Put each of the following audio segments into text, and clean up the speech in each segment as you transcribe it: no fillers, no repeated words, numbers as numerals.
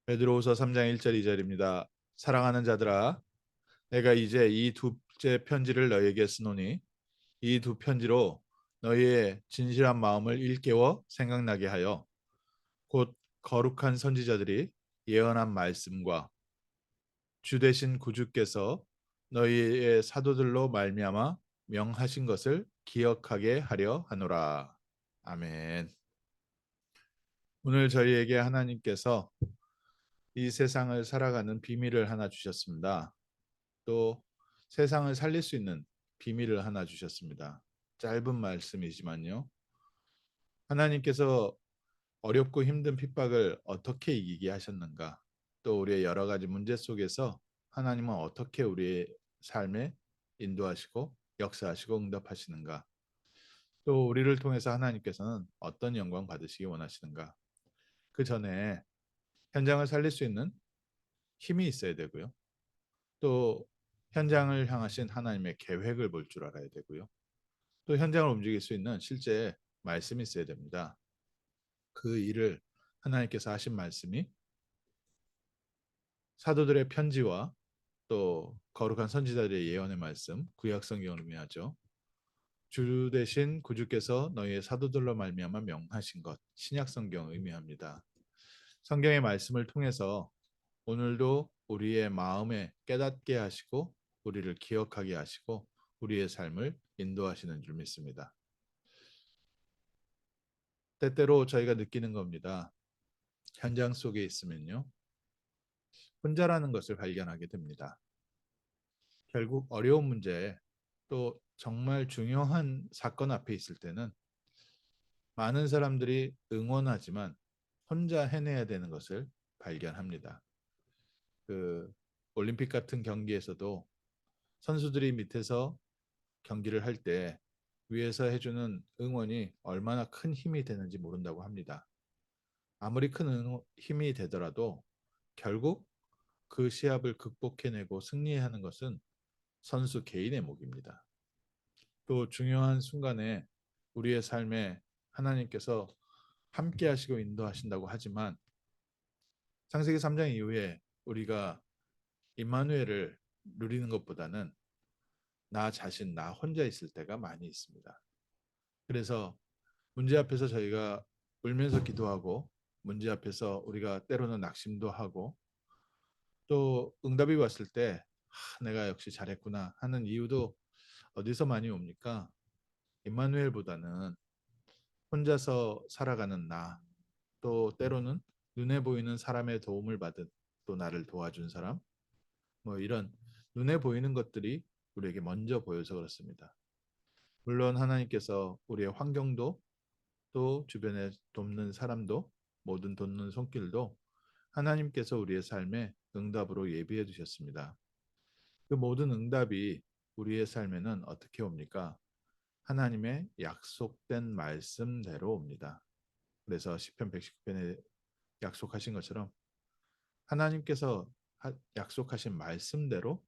베드로후서 3장 1절 2절입니다. 사랑하는 자들아, 내가 이제 이 두째 편지를 너희에게 쓰노니 이 두 편지로 너희의 진실한 마음을 일깨워 생각나게 하여 곧 거룩한 선지자들이 예언한 말씀과 주 되신 구주께서 너희의 사도들로 말미암아 명하신 것을 기억하게 하려 하노라. 아멘. 오늘 저희에게 하나님께서 이 세상을 살아가는 비밀을 하나 주셨습니다. 또 세상을 살릴 수 있는 비밀을 하나 주셨습니다. 짧은 말씀이지만요. 하나님께서 어렵고 힘든 핍박을 어떻게 이기게 하셨는가? 또 우리의 여러 가지 문제 속에서 하나님은 어떻게 우리의 삶에 인도하시고 역사하시고 응답하시는가? 또 우리를 통해서 하나님께서는 어떤 영광 받으시기 원하시는가? 그 전에 현장을 살릴 수 있는 힘이 있어야 되고요. 또 현장을 향하신 하나님의 계획을 볼 줄 알아야 되고요. 또 현장을 움직일 수 있는 실제 말씀이 있어야 됩니다. 그 일을 하나님께서 하신 말씀이 사도들의 편지와 또 거룩한 선지자들의 예언의 말씀, 구약 성경을 의미하죠. 주 대신 구주께서 너희의 사도들로 말미암아 명하신 것, 신약 성경을 의미합니다. 성경의 말씀을 통해서 오늘도 우리의 마음에 깨닫게 하시고 우리를 기억하게 하시고 우리의 삶을 인도하시는 줄 믿습니다. 때때로 저희가 느끼는 겁니다. 현장 속에 있으면요. 혼자라는 것을 발견하게 됩니다. 결국 어려운 문제 또 정말 중요한 사건 앞에 있을 때는 많은 사람들이 응원하지만 혼자 해내야 되는 것을 발견합니다. 그 올림픽 같은 경기에서도 선수들이 밑에서 경기를 할 때 위에서 해주는 응원이 얼마나 큰 힘이 되는지 모른다고 합니다. 아무리 큰 힘이 되더라도 결국 그 시합을 극복해내고 승리하는 것은 선수 개인의 몫입니다. 또 중요한 순간에 우리의 삶에 하나님께서 함께 하시고 인도하신다고 하지만 창세기 3장 이후에 우리가 임마누엘을 누리는 것보다는 나 자신, 나 혼자 있을 때가 많이 있습니다. 그래서 문제 앞에서 저희가 울면서 기도하고 문제 앞에서 우리가 때로는 낙심도 하고 또 응답이 왔을 때 내가 역시 잘했구나 하는 이유도 어디서 많이 옵니까? 임마누엘보다는 혼자서 살아가는 나, 또 때로는 눈에 보이는 사람의 도움을 받은 또 나를 도와준 사람, 뭐 이런 눈에 보이는 것들이 우리에게 먼저 보여서 그렇습니다. 물론 하나님께서 우리의 환경도 또 주변에 돕는 사람도 모든 돕는 손길도 하나님께서 우리의 삶에 응답으로 예비해 두셨습니다. 그 모든 응답이 우리의 삶에는 어떻게 옵니까? 하나님의 약속된 말씀대로 옵니다. 그래서 시편 119편에 약속하신 것처럼 하나님께서 약속하신 말씀대로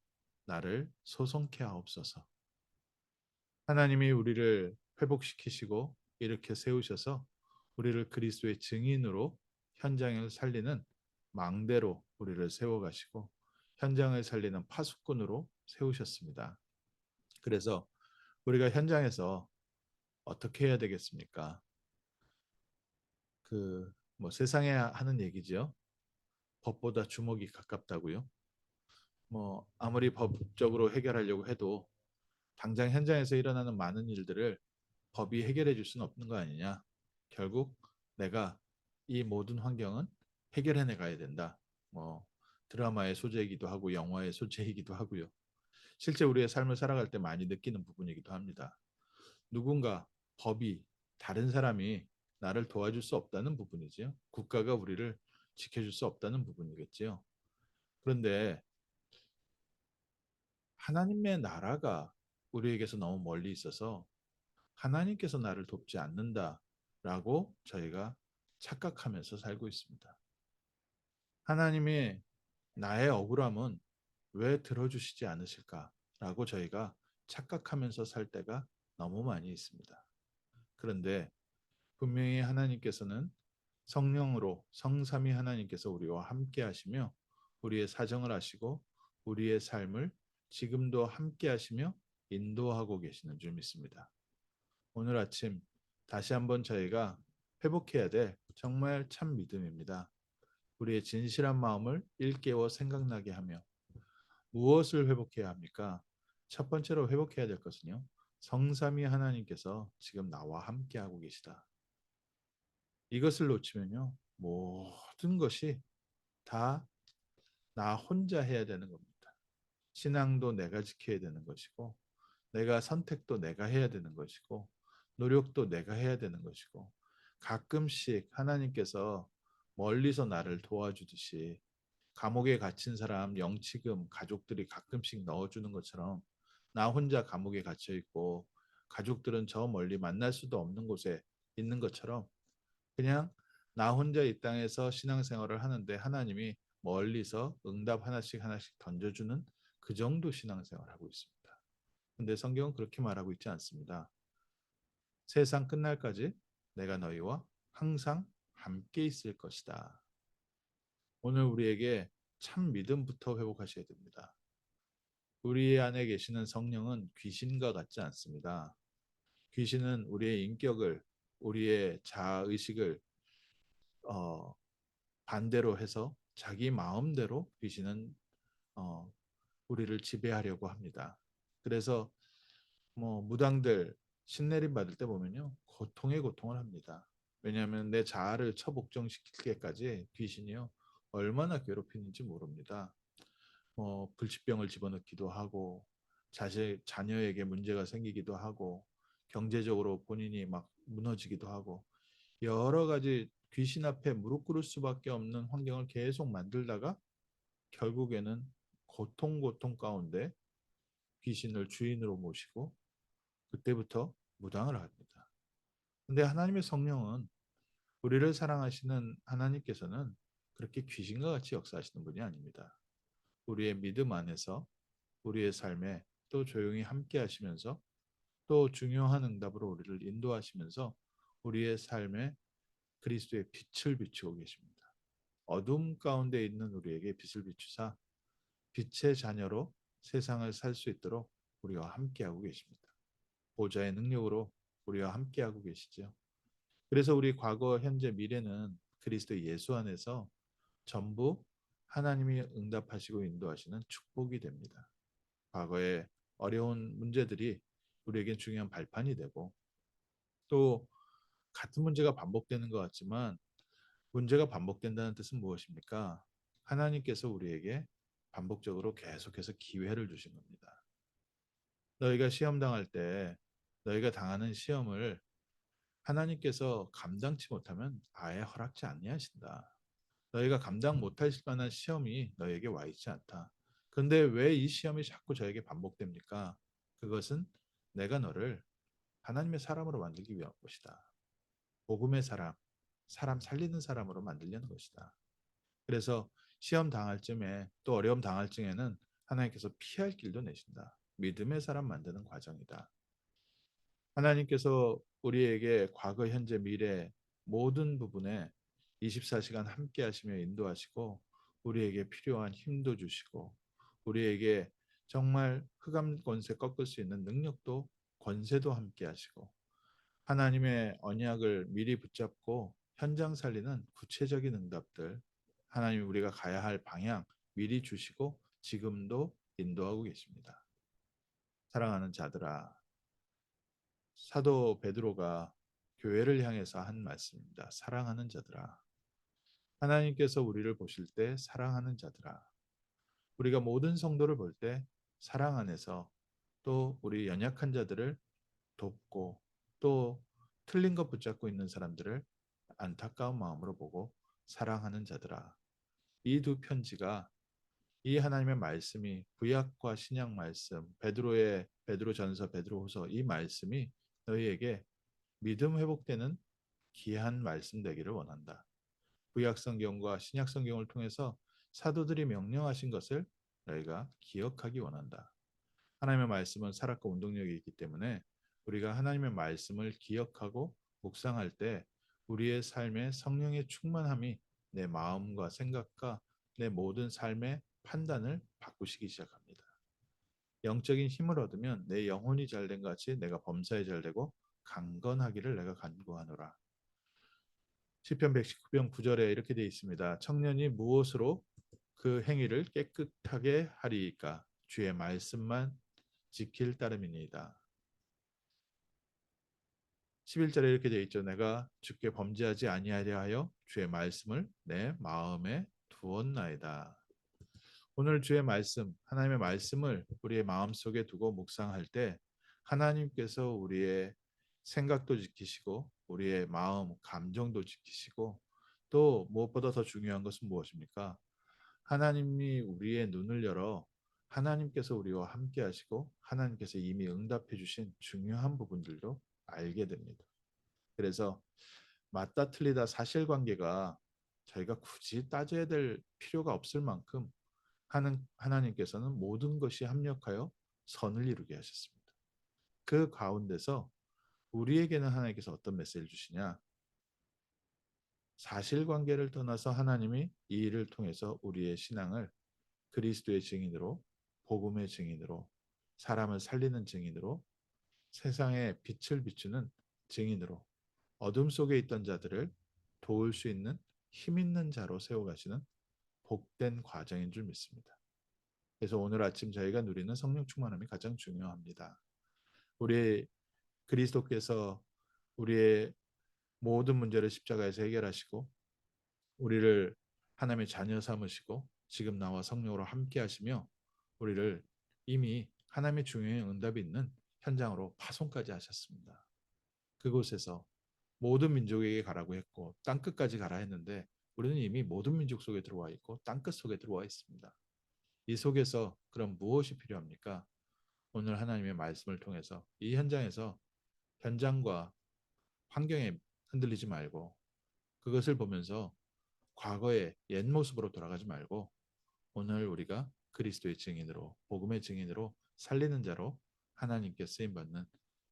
나를 소송케 하옵소서. 하나님이 우리를 회복시키시고 이렇게 세우셔서 우리를 그리스도의 증인으로 현장을 살리는 망대로 우리를 세워가시고 현장을 살리는 파수꾼으로 세우셨습니다. 그래서 우리가 현장에서 어떻게 해야 되겠습니까? 뭐 세상에 하는 얘기죠. 법보다 주먹이 가깝다고요. 뭐 아무리 법적으로 해결하려고 해도 당장 현장에서 일어나는 많은 일들을 법이 해결해 줄 수는 없는 거 아니냐. 결국 내가 이 모든 환경은 해결해 내가야 된다. 뭐 드라마의 소재이기도 하고 영화의 소재이기도 하고요. 실제 우리의 삶을 살아갈 때 많이 느끼는 부분이기도 합니다. 누군가 법이 다른 사람이 나를 도와줄 수 없다는 부분이지요. 국가가 우리를 지켜줄 수 없다는 부분이겠지요. 그런데 하나님의 나라가 우리에게서 너무 멀리 있어서 하나님께서 나를 돕지 않는다라고 저희가 착각하면서 살고 있습니다. 하나님이 나의 억울함은 왜 들어주시지 않으실까라고 저희가 착각하면서 살 때가 너무 많이 있습니다. 그런데 분명히 하나님께서는 성령으로 성삼위 하나님께서 우리와 함께 하시며 우리의 사정을 아시고 우리의 삶을 지금도 함께 하시며 인도하고 계시는 줄 믿습니다. 오늘 아침 다시 한번 저희가 회복해야 될 정말 참 믿음입니다. 우리의 진실한 마음을 일깨워 생각나게 하며 무엇을 회복해야 합니까? 첫 번째로 회복해야 될 것은요. 성삼위 하나님께서 지금 나와 함께하고 계시다. 이것을 놓치면요. 모든 것이 다 나 혼자 해야 되는 겁니다. 신앙도 내가 지켜야 되는 것이고 내가 선택도 내가 해야 되는 것이고 노력도 내가 해야 되는 것이고 가끔씩 하나님께서 멀리서 나를 도와주듯이 감옥에 갇힌 사람 영치금 가족들이 가끔씩 넣어주는 것처럼 나 혼자 감옥에 갇혀 있고 가족들은 저 멀리 만날 수도 없는 곳에 있는 것처럼 그냥 나 혼자 이 땅에서 신앙생활을 하는데 하나님이 멀리서 응답 하나씩 하나씩 던져주는 그 정도 신앙생활을 하고 있습니다. 근데 성경은 그렇게 말하고 있지 않습니다. 세상 끝날까지 내가 너희와 항상 함께 있을 것이다. 오늘 우리에게 참 믿음부터 회복하셔야 됩니다. 우리 안에 계시는 성령은 귀신과 같지 않습니다. 귀신은 우리의 인격을, 우리의 자의식을 어, 반대로 해서 자기 마음대로 귀신은 어, 우리를 지배하려고 합니다. 그래서 뭐 무당들 신내림 받을 때 보면요 고통에 고통을 합니다. 왜냐하면 내 자아를 처복종시키기까지 귀신이요 얼마나 괴롭히는지 모릅니다. 뭐 불치병을 집어넣기도 하고 자녀에게 문제가 생기기도 하고 경제적으로 본인이 막 무너지기도 하고 여러 가지 귀신 앞에 무릎 꿇을 수밖에 없는 환경을 계속 만들다가 결국에는 고통 가운데 귀신을 주인으로 모시고 그때부터 무당을 합니다. 근데 하나님의 성령은 우리를 사랑하시는 하나님께서는 그렇게 귀신과 같이 역사하시는 분이 아닙니다. 우리의 믿음 안에서 우리의 삶에 또 조용히 함께 하시면서 또 중요한 응답으로 우리를 인도하시면서 우리의 삶에 그리스도의 빛을 비추고 계십니다. 어둠 가운데 있는 우리에게 빛을 비추사 빛의 자녀로 세상을 살 수 있도록 우리와 함께하고 계십니다. 보좌의 능력으로 우리와 함께하고 계시죠. 그래서 우리 과거, 현재, 미래는 그리스도 예수 안에서 전부 하나님이 응답하시고 인도하시는 축복이 됩니다. 과거의 어려운 문제들이 우리에겐 중요한 발판이 되고 또 같은 문제가 반복되는 것 같지만 문제가 반복된다는 뜻은 무엇입니까? 하나님께서 우리에게 반복적으로 계속해서 기회를 주신 겁니다. 너희가 시험 당할 때 너희가 당하는 시험을 하나님께서 감당치 못하면 아예 허락지 아니하신다. 너희가 감당 못하실 만한 시험이 너희에게 와 있지 않다. 근데 왜 이 시험이 자꾸 저에게 반복됩니까? 그것은 내가 너를 하나님의 사람으로 만들기 위한 것이다. 복음의 사람, 사람 살리는 사람으로 만들려는 것이다. 그래서 시험 당할 쯤에 또 어려움 당할 쯤에는 하나님께서 피할 길도 내신다. 믿음의 사람 만드는 과정이다. 하나님께서 우리에게 과거, 현재, 미래 모든 부분에 24시간 함께 하시며 인도하시고 우리에게 필요한 힘도 주시고 우리에게 정말 흑암 권세 꺾을 수 있는 능력도 권세도 함께 하시고 하나님의 언약을 미리 붙잡고 현장 살리는 구체적인 응답들 하나님이 우리가 가야 할 방향 미리 주시고 지금도 인도하고 계십니다. 사랑하는 자들아 사도 베드로가 교회를 향해서 한 말씀입니다. 사랑하는 자들아. 하나님께서 우리를 보실 때 사랑하는 자들아. 우리가 모든 성도를 볼 때 사랑 안에서 또 우리 연약한 자들을 돕고 또 틀린 것 붙잡고 있는 사람들을 안타까운 마음으로 보고 사랑하는 자들아. 이 두 편지가 이 하나님의 말씀이 구약과 신약 말씀, 베드로의 베드로전서, 베드로후서 이 말씀이 너희에게 믿음 회복되는 귀한 말씀 되기를 원한다. 구약 성경과 신약 성경을 통해서 사도들이 명령하신 것을 너희가 기억하기 원한다. 하나님의 말씀은 살아있고 운동력이 있기 때문에 우리가 하나님의 말씀을 기억하고 묵상할 때 우리의 삶에 성령의 충만함이 내 마음과 생각과 내 모든 삶의 판단을 바꾸시기 시작합니다. 영적인 힘을 얻으면 내 영혼이 잘된 같이 내가 범사에 잘되고 강건하기를 내가 간구하노라. 시편 119편 9절에 이렇게 되어 있습니다. 청년이 무엇으로 그 행위를 깨끗하게 하리이까? 주의 말씀만 지킬 따름이니이다. 11절에 이렇게 되어 있죠. 내가 주께 범죄하지 아니하려 하여 주의 말씀을 내 마음에 두었나이다. 오늘 주의 말씀, 하나님의 말씀을 우리의 마음속에 두고 묵상할 때 하나님께서 우리의 생각도 지키시고 우리의 마음, 감정도 지키시고 또 무엇보다 더 중요한 것은 무엇입니까? 하나님이 우리의 눈을 열어 하나님께서 우리와 함께 하시고 하나님께서 이미 응답해 주신 중요한 부분들도 알게 됩니다. 그래서 맞다 틀리다 사실관계가 저희가 굳이 따져야 될 필요가 없을 만큼 하나님께서는 모든 것이 합력하여 선을 이루게 하셨습니다. 그 가운데서 우리에게는 하나님께서 어떤 메시지를 주시냐? 사실관계를 떠나서 하나님이 이 일을 통해서 우리의 신앙을 그리스도의 증인으로, 복음의 증인으로, 사람을 살리는 증인으로, 세상에 빛을 비추는 증인으로, 어둠 속에 있던 자들을 도울 수 있는 힘 있는 자로 세워가시는 복된 과정인 줄 믿습니다. 그래서 오늘 아침 저희가 누리는 성령 충만함이 가장 중요합니다. 우리 그리스도께서 우리의 모든 문제를 십자가에서 해결하시고 우리를 하나님의 자녀 삼으시고 지금 나와 성령으로 함께 하시며 우리를 이미 하나님의 중요한 응답이 있는 현장으로 파송까지 하셨습니다. 그곳에서 모든 민족에게 가라고 했고 땅끝까지 가라 했는데 우리는 이미 모든 민족 속에 들어와 있고 땅끝 속에 들어와 있습니다. 이 속에서 그럼 무엇이 필요합니까? 오늘 하나님의 말씀을 통해서 이 현장에서 현장과 환경에 흔들리지 말고 그것을 보면서 과거의 옛 모습으로 돌아가지 말고 오늘 우리가 그리스도의 증인으로 복음의 증인으로 살리는 자로 하나님께 쓰임 받는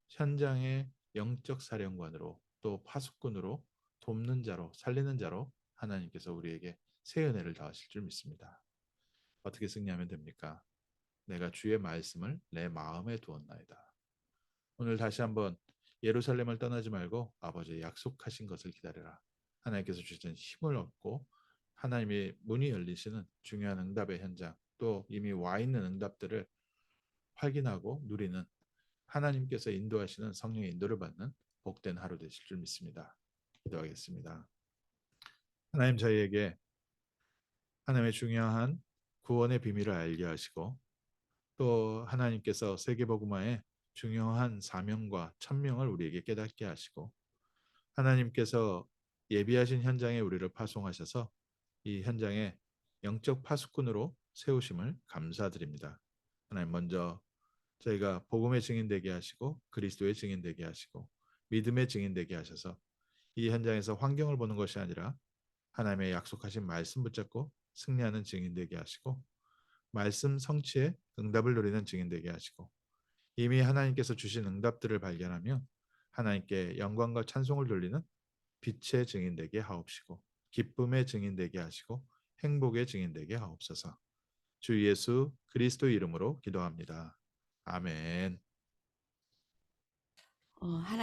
현장의 영적 사령관으로 또 파수꾼으로 돕는 자로 살리는 자로 하나님께서 우리에게 새 은혜를 더하실 줄 믿습니다. 어떻게 승리하면 됩니까? 내가 주의 말씀을 내 마음에 두었나이다. 오늘 다시 한번 예루살렘을 떠나지 말고 아버지의 약속하신 것을 기다려라. 하나님께서 주신 힘을 얻고 하나님의 문이 열리시는 중요한 응답의 현장 또 이미 와 있는 응답들을 확인하고 누리는 하나님께서 인도하시는 성령의 인도를 받는 복된 하루 되실 줄 믿습니다. 기도하겠습니다. 하나님 저희에게 하나님의 중요한 구원의 비밀을 알게 하시고 또 하나님께서 세계복음화의 중요한 사명과 천명을 우리에게 깨닫게 하시고 하나님께서 예비하신 현장에 우리를 파송하셔서 이 현장에 영적 파수꾼으로 세우심을 감사드립니다. 하나님 먼저 저희가 복음의 증인 되게 하시고 그리스도의 증인 되게 하시고 믿음의 증인 되게 하셔서 이 현장에서 환경을 보는 것이 아니라 하나님의 약속하신 말씀 붙잡고 승리하는 증인 되게 하시고 말씀 성취에 응답을 누리는 증인 되게 하시고 이미 하나님께서 주신 응답들을 발견하며 하나님께 영광과 찬송을 돌리는 빛의 증인 되게 하옵시고 기쁨의 증인 되게 하시고 행복의 증인 되게 하옵소서. 주 예수 그리스도 이름으로 기도합니다. 아멘. 하나님